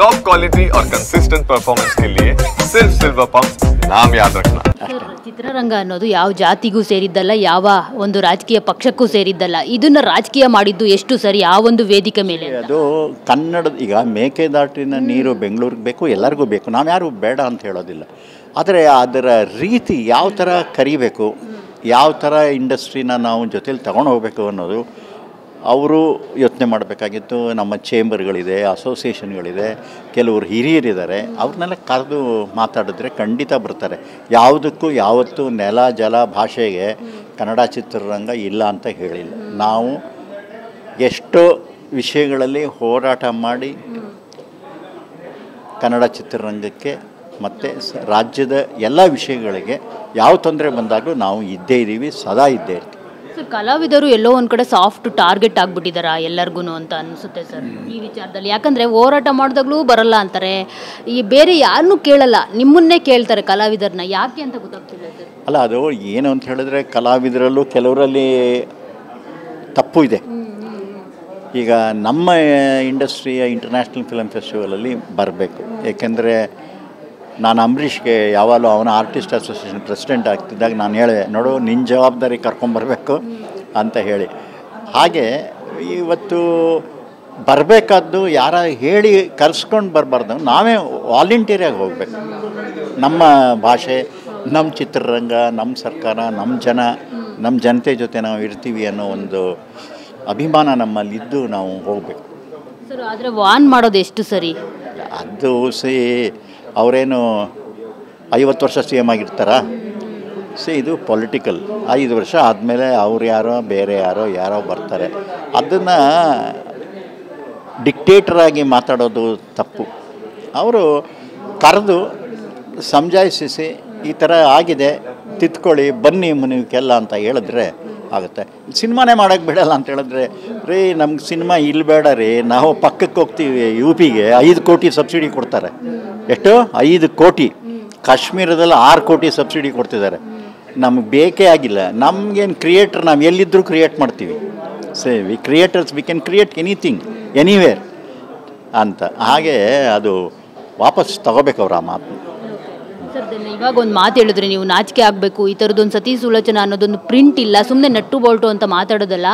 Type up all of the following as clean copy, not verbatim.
Top quality और consistent performance के लिए सिर्फ सिल्वर पंप नाम याद रखना। ಚಿತ್ರರಂಗ ಅನ್ನೋದು ಯಾವ ಜಾತಿಗೂ ಸೇರಿದ್ದಲ್ಲ, ಯಾವ ಒಂದು ರಾಜಕೀಯ ಪಕ್ಷಕ್ಕೂ ಸೇರಿದ್ದಲ್ಲ. ಇದನ್ನ ರಾಜಕೀಯ ಮಾಡಿದ್ದು ಎಷ್ಟು ಸರಿ ಆ ಒಂದು ವೇದಿಕೆ ಮೇಲೆ? ಅದು ಕನ್ನಡದ ಈಗ ಮೇಕೆದಾಟಿನ ನೀರು ಬೆಂಗಳೂರಿಗೆ ಬೇಕು, ಎಲ್ಲರಿಗೂ ಬೇಕು, ನಾವು ಯಾರು ಬೇಡ ಅಂತ ಹೇಳೋದಿಲ್ಲ. ಆದರೆ ಅದರ ರೀತಿ ಯಾವ ಥರ ಕರಿಬೇಕು, ಯಾವ ಥರ ಇಂಡಸ್ಟ್ರಿನ ನಾವು ಜೊತೇಲಿ ತಗೊಂಡು ಹೋಗಬೇಕು ಅನ್ನೋದು ಅವರು ಯೋಚನೆ ಮಾಡಬೇಕಾಗಿತ್ತು. ನಮ್ಮ ಚೇಂಬರ್ಗಳಿದೆ, ಅಸೋಸಿಯೇಷನ್ಗಳಿದೆ, ಕೆಲವರು ಹಿರಿಯರಿದ್ದಾರೆ, ಅವ್ರನ್ನೆಲ್ಲ ಕರೆದು ಮಾತಾಡಿದ್ರೆ ಖಂಡಿತ ಬರ್ತಾರೆ. ಯಾವುದಕ್ಕೂ ಯಾವತ್ತೂ ನೆಲ ಜಲ ಭಾಷೆಗೆ ಕನ್ನಡ ಚಿತ್ರರಂಗ ಇಲ್ಲ ಅಂತ ಹೇಳಿಲ್ಲ. ನಾವು ಎಷ್ಟೋ ವಿಷಯಗಳಲ್ಲಿ ಹೋರಾಟ ಮಾಡಿ ಕನ್ನಡ ಚಿತ್ರರಂಗಕ್ಕೆ ಮತ್ತು ರಾಜ್ಯದ ಎಲ್ಲ ವಿಷಯಗಳಿಗೆ ಯಾವ ತೊಂದರೆ ಬಂದಾಗಲೂ ನಾವು ಇದ್ದೇ ಇದ್ದೀವಿ, ಸದಾ ಇದ್ದೇ ಇರ್ತೀವಿ. ಸರ್, ಕಲಾವಿದರು ಎಲ್ಲೋ ಒಂದು ಕಡೆ ಸಾಫ್ಟ್ ಟಾರ್ಗೆಟ್ ಆಗಿಬಿಟ್ಟಿದ್ದಾರಾ ಎಲ್ಲರಿಗೂ ಅಂತ ಅನಿಸುತ್ತೆ ಸರ್ ಈ ವಿಚಾರದಲ್ಲಿ. ಯಾಕಂದರೆ ಹೋರಾಟ ಮಾಡಿದಾಗಲೂ ಬರಲ್ಲ ಅಂತಾರೆ, ಈ ಬೇರೆ ಯಾರನ್ನೂ ಕೇಳಲ್ಲ, ನಿಮ್ಮನ್ನೇ ಕೇಳ್ತಾರೆ ಕಲಾವಿದರನ್ನ. ಯಾಕೆ ಅಂತ ಗೊತ್ತಾಗ್ತಿಲ್ಲ ಸರ್. ಅಲ್ಲ, ಅದು ಏನು ಅಂತ ಹೇಳಿದ್ರೆ ಕಲಾವಿದರಲ್ಲೂ ಕೆಲವರಲ್ಲಿ ತಪ್ಪು ಇದೆ. ಈಗ ನಮ್ಮ ಇಂಡಸ್ಟ್ರಿಯ ಇಂಟರ್ನ್ಯಾಷನಲ್ ಫಿಲಮ್ ಫೆಸ್ಟಿವಲಲ್ಲಿ ಬರಬೇಕು. ಏಕೆಂದರೆ ನಾನು ಅಂಬರೀಷ್ಗೆ ಯಾವಾಗಲೂ ಅವನ ಆರ್ಟಿಸ್ಟ್ ಅಸೋಸಿಯೇಷನ್ ಪ್ರೆಸಿಡೆಂಟ್ ಆಗ್ತಿದ್ದಾಗ ನಾನು ಹೇಳಿದೆ, ನೋಡು ನಿನ್ನ ಜವಾಬ್ದಾರಿ ಕರ್ಕೊಂಬರ್ಬೇಕು ಅಂತ ಹೇಳಿ. ಹಾಗೆ ಇವತ್ತು ಬರಬೇಕಾದ್ದು ಯಾರ ಹೇಳಿ ಕರೆಸ್ಕೊಂಡು ಬರಬಾರ್ದು, ನಾವೇ ವಾಲಂಟಿಯರಾಗಿ ಹೋಗಬೇಕು. ನಮ್ಮ ಭಾಷೆ, ನಮ್ಮ ಚಿತ್ರರಂಗ, ನಮ್ಮ ಸರ್ಕಾರ, ನಮ್ಮ ಜನತೆ ಜೊತೆ ನಾವು ಇರ್ತೀವಿ ಅನ್ನೋ ಒಂದು ಅಭಿಮಾನ ನಮ್ಮಲ್ಲಿದ್ದು ನಾವು ಹೋಗಬೇಕು ಸರ್. ಆದರೆ ವಾನ್ ಮಾಡೋದು ಎಷ್ಟು ಸರಿ? ಅದು ಅವರೇನು 50 ವರ್ಷ ಸಿ ಎಮ್ ಆಗಿರ್ತಾರಾ? ಇದು ಪೊಲಿಟಿಕಲ್. 5 ವರ್ಷ ಆದಮೇಲೆ ಅವ್ರು ಯಾರೋ ಬೇರೆ ಯಾರೋ ಬರ್ತಾರೆ. ಅದನ್ನು ಡಿಕ್ಟೇಟರಾಗಿ ಮಾತಾಡೋದು ತಪ್ಪು. ಅವರು ಕರೆದು ಸಮಜಾಯಿಸಿ ಈ ಥರ ಆಗಿದೆ, ತಿದ್ಕೊಳ್ಳಿ, ಬನ್ನಿ ಮನೆಗೆಲ್ಲ ಅಂತ ಹೇಳಿದ್ರೆ ಆಗುತ್ತೆ. ಸಿನಿಮಾನೇ ಮಾಡೋಕ್ಕೆ ಬಿಡಲ್ಲ ಅಂತ ಹೇಳಿದ್ರೆ, ರೀ ನಮ್ಗೆ ಸಿನಿಮಾ ಇಲ್ಲಿ ಬೇಡ ರೀ, ನಾವು ಪಕ್ಕಕ್ಕೆ ಹೋಗ್ತೀವಿ, UPಗೆ 5 ಕೋಟಿ ಸಬ್ಸಿಡಿ ಕೊಡ್ತಾರೆ. ಎಷ್ಟು? 5 ಕೋಟಿ. ಕಾಶ್ಮೀರದಲ್ಲಿ 6 ಕೋಟಿ ಸಬ್ಸಿಡಿ ಕೊಡ್ತಿದ್ದಾರೆ. ನಮ್ಗೆ ಬೇಕೇ ಆಗಿಲ್ಲ. ನಮಗೇನು ಕ್ರಿಯೇಟರ್, ನಾವು ಎಲ್ಲಿದ್ದರೂ ಕ್ರಿಯೇಟ್ ಮಾಡ್ತೀವಿ. We creators, we can create anything anywhere ಅಂತ. ಹಾಗೆ ಅದು ವಾಪಸ್ ತಗೋಬೇಕು ಅವ್ರು ಆ ಮಾತು. ಸರ್, ಇವಾಗ ಒಂದು ಮಾತು ಹೇಳಿದ್ರೆ ನೀವು ನಾಚಿಕೆ ಆಗಬೇಕು, ಈ ಥರದ್ದೊಂದು ಸತಿ ಸುಲೋಚನ ಅನ್ನೋದೊಂದು ಪ್ರಿಂಟ್ ಇಲ್ಲ, ಸುಮ್ಮನೆ ನಟ್ಟು ಬೋಲ್ಟು ಅಂತ ಮಾತಾಡೋದಲ್ಲ.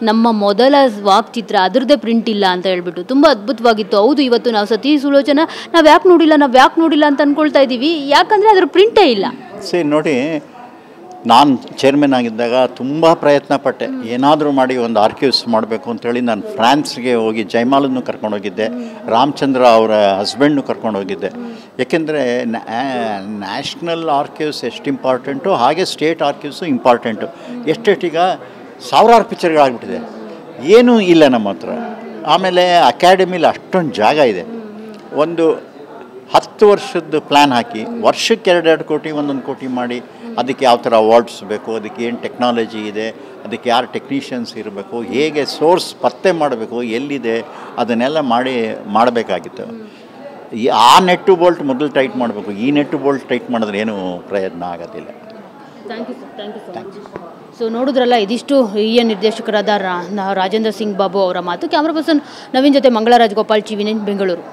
ನಮ್ಮ ಮೊದಲ ವಾಕ್ ಚಿತ್ರ ಅದರದ್ದೇ ಪ್ರಿಂಟ್ ಇಲ್ಲ ಅಂತ ಹೇಳ್ಬಿಟ್ಟು ತುಂಬ ಅದ್ಭುತವಾಗಿತ್ತು. ಹೌದು, ಇವತ್ತು ನಾವು ಸತಿ ಸುಲೋಚನ ನಾವು ಯಾಕೆ ನೋಡಿಲ್ಲ ಅಂತ ಅಂದ್ಕೊಳ್ತಾ ಇದ್ದೀವಿ. ಯಾಕಂದರೆ ಅದರ ಪ್ರಿಂಟೇ ಇಲ್ಲ. ನೋಡಿ, ನಾನು ಚೇರ್ಮನ್ ಆಗಿದ್ದಾಗ ತುಂಬ ಪ್ರಯತ್ನ ಪಟ್ಟೆ, ಏನಾದರೂ ಮಾಡಿ ಒಂದು ಆರ್ಕೈವ್ಸ್ ಮಾಡಬೇಕು ಅಂತೇಳಿ. ನಾನು ಫ್ರಾನ್ಸ್ಗೆ ಹೋಗಿ ಜೈಮಾಲನ್ನು ಕರ್ಕೊಂಡೋಗಿದ್ದೆ, ರಾಮಚಂದ್ರ ಅವರ ಹಸ್ಬೆಂಡ್ನು ಕರ್ಕೊಂಡೋಗಿದ್ದೆ. ಏಕೆಂದರೆ ನ್ಯಾಷನಲ್ ಆರ್ಕೈವ್ಸ್ ಎಷ್ಟು ಇಂಪಾರ್ಟೆಂಟು, ಹಾಗೆ ಸ್ಟೇಟ್ ಆರ್ಕೈವ್ಸು ಇಂಪಾರ್ಟೆಂಟು. ಎಷ್ಟೆಷ್ಟೀಗ 1000 ಪಿಕ್ಚರ್ಗಳಾಗ್ಬಿಟ್ಟಿದೆ, ಏನೂ ಇಲ್ಲ ನಮ್ಮ ಹತ್ರ. ಆಮೇಲೆ ಅಕಾಡೆಮಿಲಿ ಅಷ್ಟೊಂದು ಜಾಗ ಇದೆ. ಒಂದು 10 ವರ್ಷದ ಪ್ಲ್ಯಾನ್ ಹಾಕಿ ವರ್ಷಕ್ಕೆ 2 ಕೋಟಿ 1 ಕೋಟಿ ಮಾಡಿ ಅದಕ್ಕೆ ಯಾವ ಥರ ಅವಾರ್ಡ್ಸ್ ಬೇಕು, ಅದಕ್ಕೆ ಏನು ಟೆಕ್ನಾಲಜಿ ಇದೆ, ಅದಕ್ಕೆ ಯಾರು ಟೆಕ್ನಿಷಿಯನ್ಸ್ ಇರಬೇಕು, ಹೇಗೆ ಸೋರ್ಸ್ ಪತ್ತೆ ಮಾಡಬೇಕು, ಎಲ್ಲಿದೆ, ಅದನ್ನೆಲ್ಲ ಮಾಡಬೇಕಾಗಿತ್ತು. ಆ ನೆಟ್ಟು ಬೋಲ್ಟ್ ಮೊದಲು ಟೈಟ್ ಮಾಡಬೇಕು. ಈ ನೆಟ್ಟು ಬೋಲ್ಟ್ ಟೈಟ್ ಮಾಡಿದ್ರೆ ಏನೂ ಪ್ರಯತ್ನ ಆಗೋದಿಲ್ಲ. Thank you sir. ಸೊ ನೋಡಿದ್ರಲ್ಲ, ಇದಿಷ್ಟು ಹಿರಿಯ ನಿರ್ದೇಶಕರಾದ ರಾಜೇಂದ್ರ ಸಿಂಗ್ ಬಾಬು ಅವರ ಮಾತು. ಕ್ಯಾಮ್ರಾ ಪರ್ಸನ್ ನವೀನ್ ಜೊತೆ ಮಂಗಳರಾಜ್ ಗೋಪಾಲ್, ಟಿವಿ9 ಬೆಂಗಳೂರು.